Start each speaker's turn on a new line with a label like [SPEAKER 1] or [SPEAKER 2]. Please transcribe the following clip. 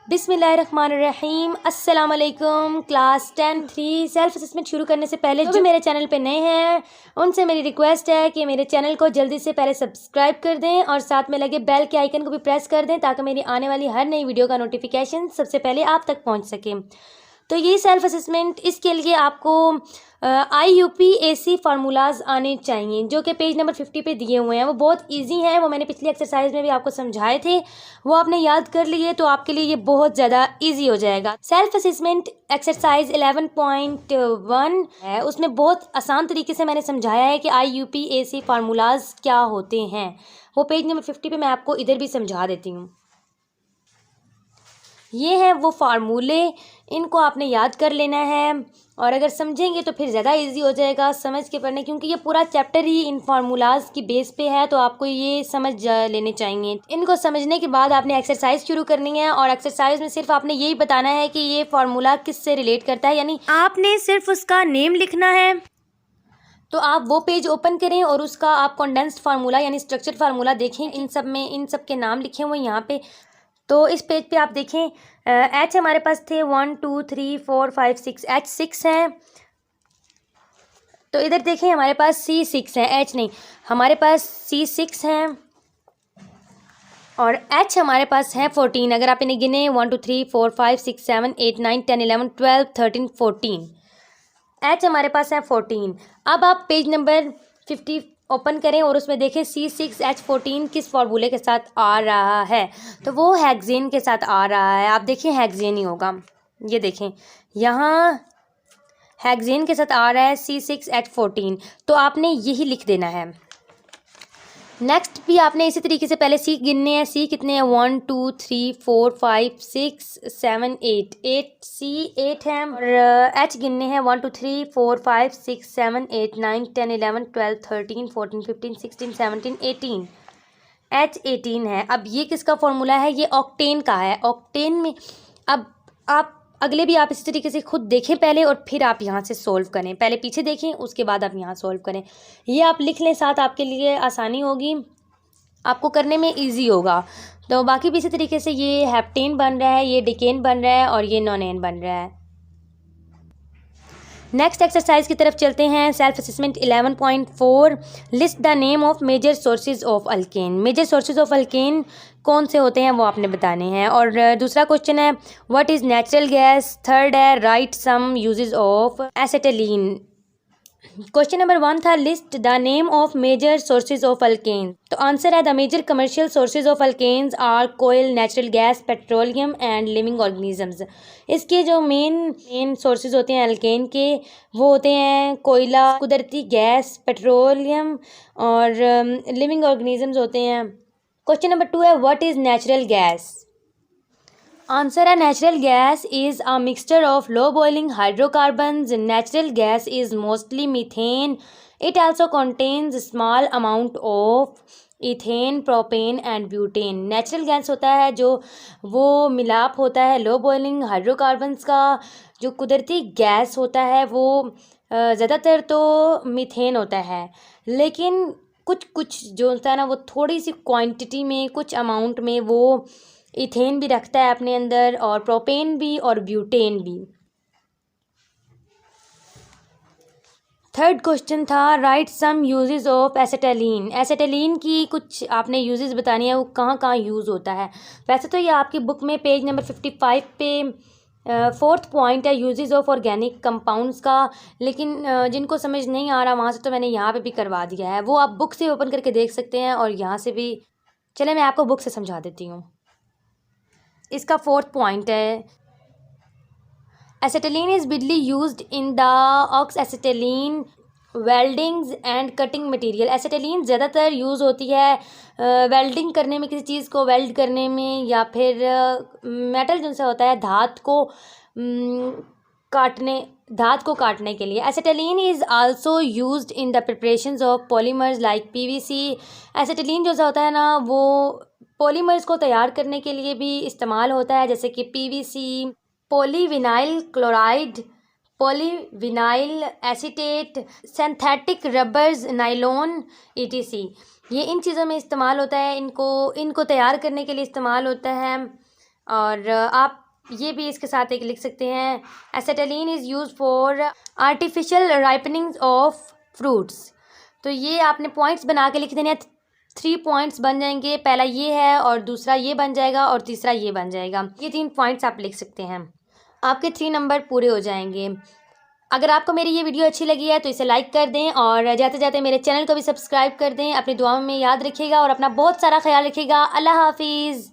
[SPEAKER 1] बिस्मिल्लाहिर्रहमानिर्रहीम। अस्सलाम वालेकुम। क्लास 10-3 सेल्फ असेसमेंट शुरू करने से पहले जो मेरे चैनल पे नए हैं उनसे मेरी रिक्वेस्ट है कि मेरे चैनल को जल्दी से पहले सब्सक्राइब कर दें और साथ में लगे बेल के आइकन को भी प्रेस कर दें ताकि मेरी आने वाली हर नई वीडियो का नोटिफिकेशन सबसे पहले आप तक पहुंच सके। तो ये सेल्फ असेसमेंट, इसके लिए आपको IUPAC फार्मूलाज आने चाहिए जो कि पेज नंबर 50 पे दिए हुए हैं। वो बहुत इजी हैं, वो मैंने पिछली एक्सरसाइज में भी आपको समझाए थे, वो आपने याद कर लिए तो आपके लिए ये बहुत ज़्यादा इजी हो जाएगा। सेल्फ असेसमेंट एक्सरसाइज 11.1 है, उसमें बहुत आसान तरीके से मैंने समझाया है कि IUPAC फार्मूलाज क्या होते हैं। वो पेज नंबर 50 पे मैं आपको इधर भी समझा देती हूँ। ये हैं वो फार्मूले, इनको आपने याद कर लेना है और अगर समझेंगे तो फिर ज़्यादा इजी हो जाएगा समझ के पढ़ने, क्योंकि ये पूरा चैप्टर ही इन फार्मूलाज की बेस पे है तो आपको ये समझ लेने चाहिए। इनको समझने के बाद आपने एक्सरसाइज शुरू करनी है और एक्सरसाइज में सिर्फ आपने यही बताना है कि ये फार्मूला किससे रिलेट करता है, यानी आपने सिर्फ उसका नेम लिखना है। तो आप वो पेज ओपन करें और उसका आप कंडेंस्ड फार्मूला यानी स्ट्रक्चर फार्मूला देखें। इन सब के नाम लिखे हुए यहाँ पे। तो इस पेज पे आप देखें H हमारे पास थे 1 2 3 4 5 6, H 6 है। तो इधर देखें हमारे पास C 6 है, H नहीं, हमारे पास C 6 है और H हमारे पास है 14। अगर आप इन्हें गिने 1 2 3 4 5 6 7 8 9 10 11 12 13 14, H हमारे पास है 14। अब आप पेज नंबर 50 ओपन करें और उसमें देखें C6H14 किस फार्मूले के साथ आ रहा है। तो वो हेक्सेन के साथ आ रहा है। आप देखें हेक्सेन ही होगा, ये देखें यहाँ हेक्सेन के साथ आ रहा है C6H14, तो आपने यही लिख देना है। नेक्स्ट भी आपने इसी तरीके से पहले C गिनने हैं। C कितने हैं 1 2 3 4 5 6 7 8, 8 C 8 है और H गिनने हैं 1 2 3 4 5 6 7 8 9 10 11 12 13 14 15 16 17 18, H 18 है। अब ये किसका फॉर्मूला है, ये ऑक्टेन का है। ऑक्टेन में अब आप अगले भी आप इसी तरीके से खुद देखें पहले और फिर आप यहाँ से सोल्व करें। पहले पीछे देखें उसके बाद आप यहाँ सोल्व करें। ये आप लिख लें, साथ आपके लिए आसानी होगी, आपको करने में इजी होगा। तो बाकी भी इसी तरीके से ये हेप्टेन बन रहा है, ये डिकेन बन रहा है और ये नोनेन बन रहा है। नेक्स्ट एक्सरसाइज की तरफ चलते हैं। Self assessment 11.4, list the name of major sources of alkane. Major sources of alkane कौन से होते हैं वो आपने बताने हैं। और दूसरा क्वेश्चन है what is natural gas. Third है write some uses of acetylene. Question number 1 था list the name of major sources of alkane. तो आंसर है the major commercial sources of alkanes are coal, natural gas, petroleum and living organisms. इसके जो main sources होते हैं alkane के वो होते हैं कोयला, कुदरती गैस, पेट्रोलियम और लिविंग ऑर्गेनिजम्स होते हैं। क्वेश्चन नंबर 2 है what is natural gas. Answer है natural gas is a mixture of low boiling hydrocarbons. Natural gas is mostly methane. It also contains small amount of ethane, propane and butane. Natural gas होता है जो वो मिलाप होता है लो boiling hydrocarbons का। जो कुदरती गैस होता है वो ज़्यादातर तो मीथेन होता है, लेकिन कुछ जो होता है ना वो थोड़ी सी क्वांटिटी में, कुछ अमाउंट में वो इथेन भी रखता है अपने अंदर और प्रोपेन भी और ब्यूटेन भी। थर्ड क्वेश्चन था write some uses of acetylene. Acetylene की कुछ आपने यूजेस बतानी है, वो कहाँ कहाँ यूज़ होता है। वैसे तो ये आपकी बुक में पेज नंबर 55 पे 4th पॉइंट है यूजेस ऑफ ऑर्गेनिक कंपाउंड्स का, लेकिन जिनको समझ नहीं आ रहा वहाँ से तो मैंने यहाँ पे भी करवा दिया है, वो आप बुक से ओपन करके देख सकते हैं और यहाँ से भी। चले मैं आपको बुक से समझा देती हूँ। इसका 4th पॉइंट है acetylene is Vidly used in the ox acetylene weldings and cutting material. Acetylene ज़्यादातर यूज़ होती है वेल्डिंग करने में, किसी चीज़ को वेल्ड करने में, या फिर मेटल जिनसे होता है धात को काटने के लिए। Acetylene is also used in the preparations of polymers like PVC। Acetylene जो होता है ना वो पॉलीमर्स को तैयार करने के लिए भी इस्तेमाल होता है, जैसे कि PVC, polyvinyl chloride, polyvinyl acetate, synthetic rubbers, nylon ETC। ये इन चीज़ों में इस्तेमाल होता है, इनको तैयार करने के लिए इस्तेमाल होता है। और आप ये भी इसके साथ एक लिख सकते हैं, acetylene is use for artificial ripening of fruits. तो ये आपने पॉइंट्स बना के लिख देने हैं, 3 पॉइंट्स बन जाएंगे। पहला ये है और दूसरा ये बन जाएगा और तीसरा ये बन जाएगा। ये 3 पॉइंट्स आप लिख सकते हैं, आपके 3 नंबर पूरे हो जाएंगे। अगर आपको मेरी ये वीडियो अच्छी लगी है तो इसे लाइक कर दें और जाते जाते मेरे चैनल को भी सब्सक्राइब कर दें। अपनी दुआओं में याद रखिएगा और अपना बहुत सारा ख्याल रखिएगा। अल्लाह हाफिज़।